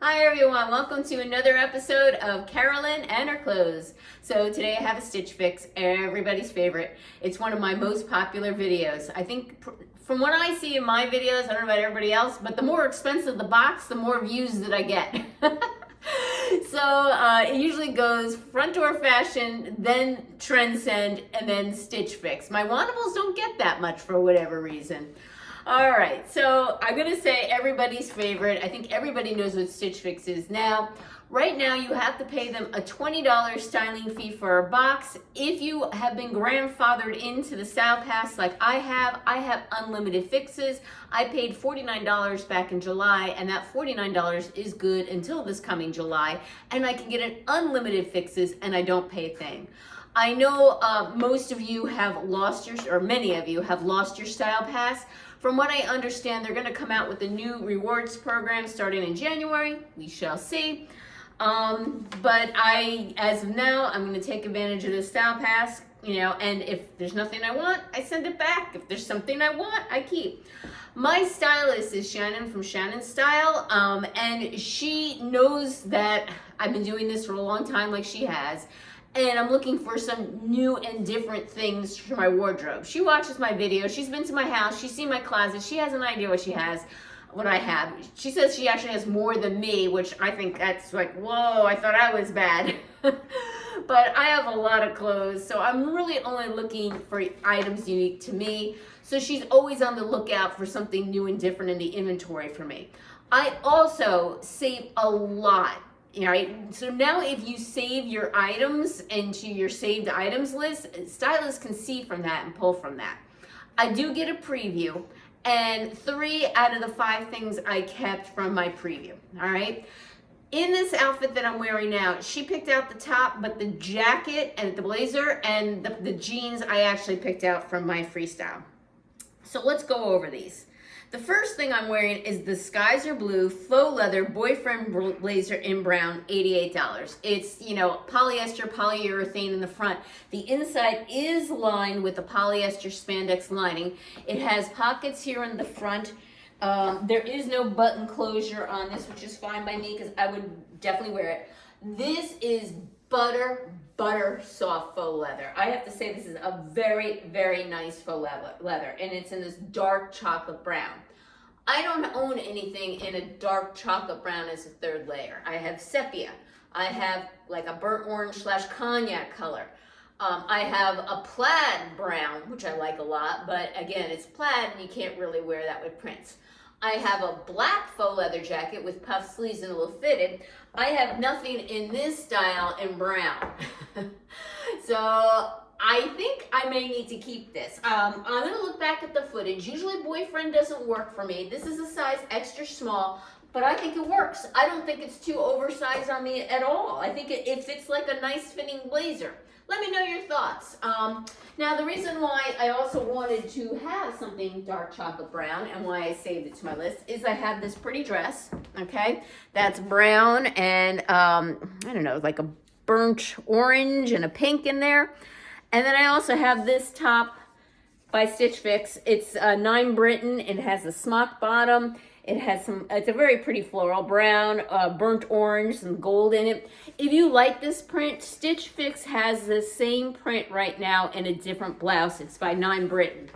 Hi everyone, welcome to another episode of Carolyn and her clothes. So today I have a stitch fix, everybody's favorite. It's one of my most popular videos. I think from what I see in my videos, I don't know about everybody else, but the more expensive the box, the more views that I get. So it usually goes front door fashion, then Trendsend, and then stitch fix. My Wantables don't get that much for whatever reason. All right, so I'm gonna say everybody's favorite. I think everybody knows what Stitch Fix is now. Right now, you have to pay them a $20 styling fee for a box. If you have been grandfathered into the Style Pass like I have unlimited fixes. I paid $49 back in July, and that $49 is good until this coming July, and I can get an unlimited fixes, and I don't pay a thing. I know most of you have lost your, or many of you have lost your Style Pass. From what I understand, they're going to come out with a new rewards program starting in January. We shall see. But as of now, I'm going to take advantage of the Style Pass, and if there's nothing I want, I send it back. If there's something I want, I keep. My stylist is Shannon from Shannon Style, and she knows that I've been doing this for a long time like she has. And I'm looking for some new and different things for my wardrobe. She watches my videos. She's been to my house. She's seen my closet. She has an idea what I have. She says she actually has more than me, which I think that's like, whoa, I thought I was bad. But I have a lot of clothes, so I'm really only looking for items unique to me. So she's always on the lookout for something new and different in the inventory for me. I also save a lot. Right? So now if you save your items into your saved items list, stylists can see from that and pull from that. I do get a preview, and 3 out of the 5 things I kept from my preview. All right. In this outfit that I'm wearing now, she picked out the top, but the jacket and the blazer and the jeans I actually picked out from my freestyle. So let's go over these. The first thing I'm wearing is the Skies Are Blue faux leather boyfriend blazer in brown, $88. It's, polyester, polyurethane in the front. The inside is lined with a polyester spandex lining. It has pockets here in the front. There is no button closure on this, which is fine by me because I would definitely wear it. This is butter soft faux leather. I have to say this is a very, very nice faux leather, and it's in this dark chocolate brown. I don't own anything in a dark chocolate brown as a third layer. I have sepia. I have like a burnt orange / cognac color. I have a plaid brown, which I like a lot, but again, it's plaid and you can't really wear that with prints. I have a black faux leather jacket with puff sleeves and a little fitted. I have nothing in this style in brown. So I think I may need to keep this. I'm gonna look back at the footage. Usually boyfriend doesn't work for me. This is a size extra small, but I think it works. I don't think it's too oversized on me at all. I think it fits like a nice fitting blazer. Let me know your thoughts. Now, the reason why I also wanted to have something dark chocolate brown and why I saved it to my list is I have this pretty dress, okay? That's brown and, I don't know, like a burnt orange and a pink in there. And then I also have this top by Stitch Fix. It's 9 Britain. It has a smock bottom. It has it's a very pretty floral brown, burnt orange, some gold in it. If you like this print, Stitch Fix has the same print right now in a different blouse. It's by 9 Britain.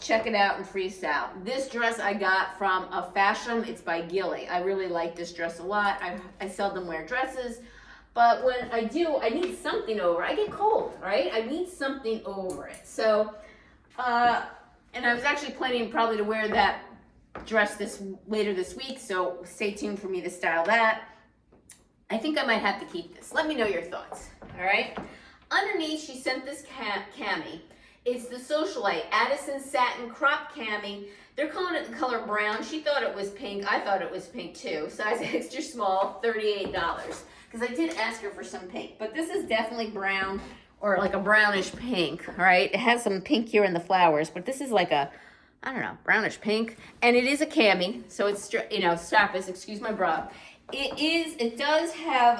Check it out in freestyle. This dress I got from a fashion. It's by Gilly. I really like this dress a lot. I seldom wear dresses, but when I do, I need something over. I get cold, right? I need something over it. So, and I was actually planning probably to wear that dress later this week, so stay tuned for me to style that. I think I might have to keep this. Let me know your thoughts, all right? Underneath, she sent this Cami. It's the Socialite Addison Satin Crop Cami. They're calling it the color brown. She thought it was pink. I thought it was pink too. Size extra small, $38. Because I did ask her for some pink, but this is definitely brown or like a brownish pink, all right? It has some pink here in the flowers, but this is like a, I don't know, brownish pink. And it is a cami, so it's, strapless, excuse my bra. It does have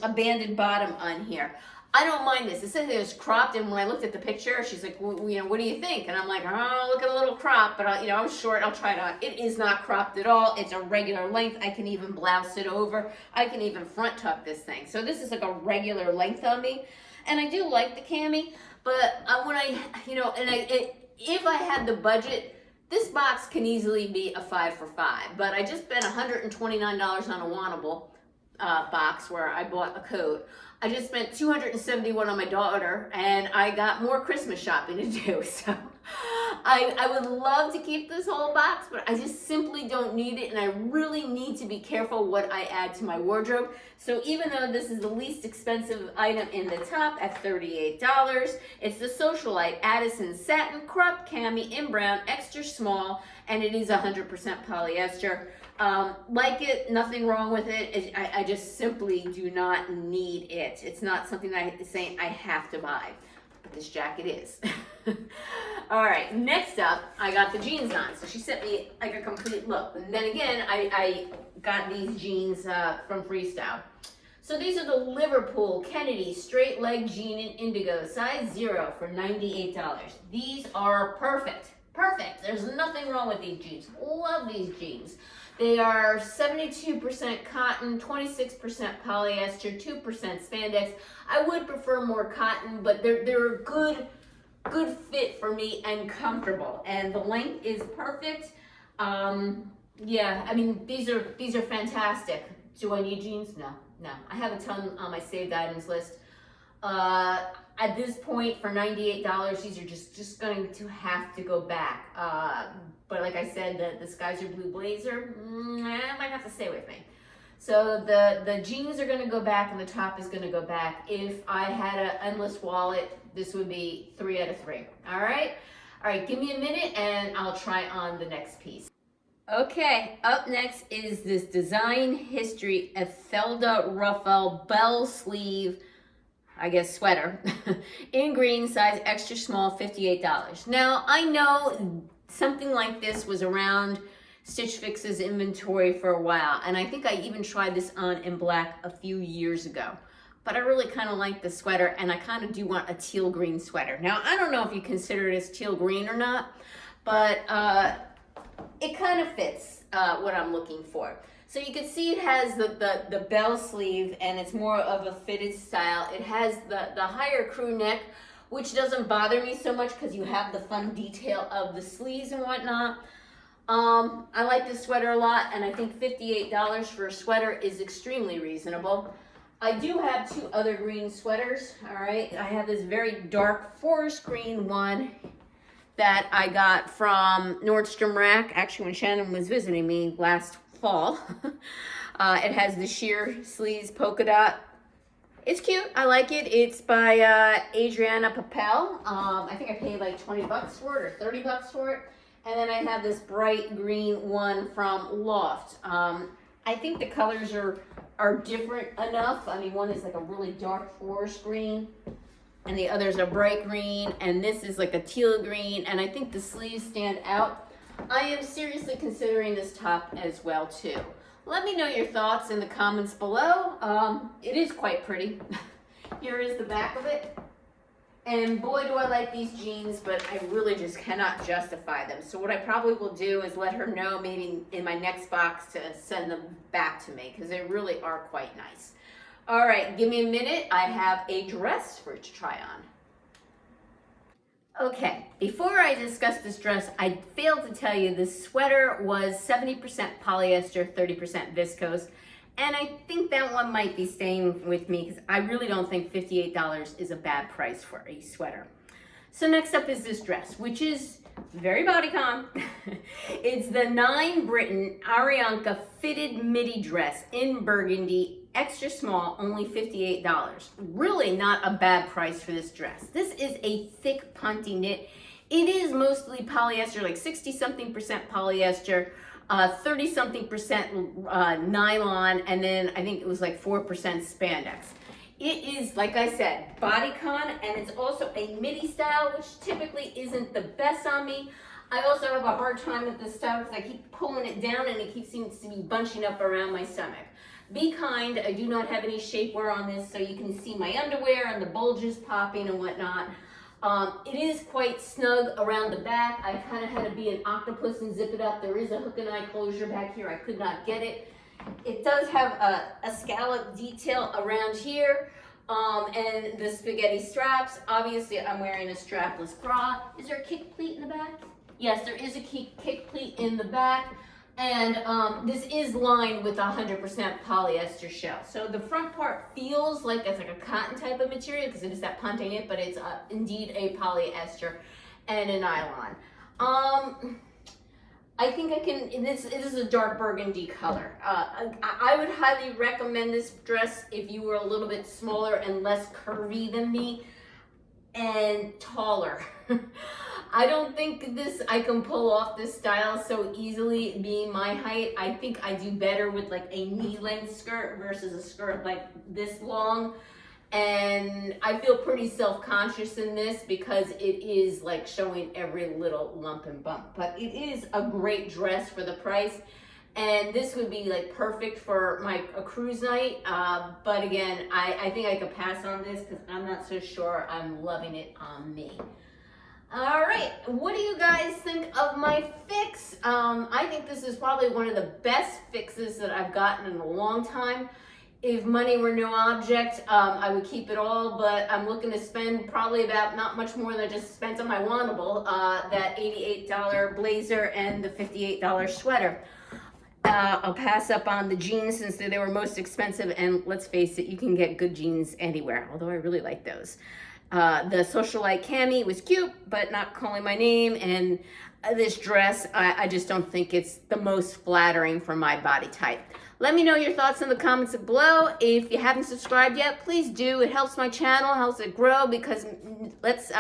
a banded bottom on here. I don't mind this. It says it was cropped, and when I looked at the picture, she's like, well, you know, what do you think? And I'm like, oh, look at a little crop, but you know, I'm short, I'll try it on. It is not cropped at all. It's a regular length. I can even blouse it over. I can even front tuck this thing. So this is like a regular length on me. And I do like the cami, but when I, you know, if I had the budget, this box can easily be a 5 for $5, but I just spent $129 on a Wantable box where I bought a coat. I just spent $271 on my daughter, and I got more Christmas shopping to do. So I would love to keep this whole box, but I just simply don't need it, and I really need to be careful what I add to my wardrobe. So even though this is the least expensive item in the top at $38, it's the Socialite Addison Satin Crop Cami in brown, extra small, and it is 100% polyester. Like it, nothing wrong with it. I just simply do not need it. It's not something that I'm saying I have to buy, but this jacket is. All right, next up, I got the jeans on. So she sent me like a complete look. And then again, I got these jeans from Freestyle. So these are the Liverpool Kennedy straight leg jean in indigo, size 0 for $98. These are perfect. Perfect. There's nothing wrong with these jeans. Love these jeans. They are 72% cotton, 26% polyester, 2% spandex. I would prefer more cotton, but they're a good fit for me and comfortable. And the length is perfect. Yeah, I mean, these are fantastic. Do I need jeans? No. I have a ton on my saved items list. At this point, for $98, these are just going to have to go back. But like I said, the Skies Are Blue blazer, I might have to stay with me. So the jeans are going to go back, and the top is going to go back. If I had an endless wallet, this would be 3 out of 3. All right, give me a minute, and I'll try on the next piece. Okay, up next is this Design History Ethelda Ruffel bell sleeve, I guess, sweater in green, size extra small, $58. Now, I know something like this was around Stitch Fix's inventory for a while, and I think I even tried this on in black a few years ago. But I really kind of like the sweater, and I kind of do want a teal green sweater. Now, I don't know if you consider this teal green or not, but it kind of fits what I'm looking for. So you can see it has the bell sleeve, and it's more of a fitted style. It has the higher crew neck, which doesn't bother me so much because you have the fun detail of the sleeves and whatnot. I like this sweater a lot, and I think $58 for a sweater is extremely reasonable. I do have 2 other green sweaters, all right? I have this very dark forest green one that I got from Nordstrom Rack, actually when Shannon was visiting me last fall. It has the sheer sleeves polka dot. It's cute. I like it. It's by Adriana Papel. I think I paid like 20 bucks for it or 30 bucks for it. And then I have this bright green one from Loft. I think the colors are different enough. I mean, one is like a really dark forest green, and the others are bright green, and this is like a teal green, and I think the sleeves stand out. I am seriously considering this top as well too. Let me know your thoughts in the comments below. It is quite pretty. Here is the back of it. And boy, do I like these jeans, but I really just cannot justify them. So what I probably will do is let her know maybe in my next box to send them back to me, because they really are quite nice. All right, give me a minute. I have a dress for you to try on. Okay, before I discuss this dress, I failed to tell you this sweater was 70% polyester, 30% viscose. And I think that one might be staying with me because I really don't think $58 is a bad price for a sweater. So next up is this dress, which is very bodycon. It's the 9 Britain Arianka fitted midi dress in burgundy, extra small, only $58. Really not a bad price for this dress. This is a thick punty knit. It is mostly polyester, like 60-something% polyester, 30-something% nylon, and then I think it was like 4% spandex. It is, like I said, bodycon, and it's also a midi style, which typically isn't the best on me. I also have a hard time with this style because I keep pulling it down and it keeps seeming to be bunching up around my stomach. Be kind. I do not have any shapewear on this, so you can see my underwear and the bulges popping and whatnot. It is quite snug around the back. I kind of had to be an octopus and zip it up. There is a hook and eye closure back here. I could not get it. It does have a scallop detail around here, and the spaghetti straps. Obviously, I'm wearing a strapless bra. Is there a kick pleat in the back? Yes, there is a kick pleat in the back. And this is lined with 100% polyester shell. So the front part feels like it's like a cotton type of material because it is that ponte knit, but it's indeed a polyester and a nylon. I think I can, this is a dark burgundy color. I would highly recommend this dress if you were a little bit smaller and less curvy than me and taller. I don't think I can pull off this style so easily being my height. I think I do better with like a knee-length skirt versus a skirt like this long. And I feel pretty self-conscious in this because it is like showing every little lump and bump. But it is a great dress for the price. And this would be like perfect for a cruise night. But again, I think I could pass on this because I'm not so sure I'm loving it on me. All right, what do you guys think of my fix? I think this is probably one of the best fixes that I've gotten in a long time. If money were no object, I would keep it all, but I'm looking to spend probably about not much more than I just spent on my Wantable, that $88 blazer and the $58 sweater. I'll pass up on the jeans since they were most expensive, and let's face it, you can get good jeans anywhere, although I really like those. The socialite Cami was cute, but not calling my name, and this dress, I just don't think it's the most flattering for my body type. Let me know your thoughts in the comments below. If you haven't subscribed yet, please do. It helps my channel, helps it grow, because lets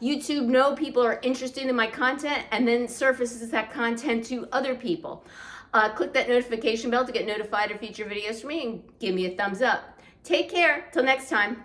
YouTube know people are interested in my content and then surfaces that content to other people. Click that notification bell to get notified of future videos from me and give me a thumbs up. Take care. Till next time.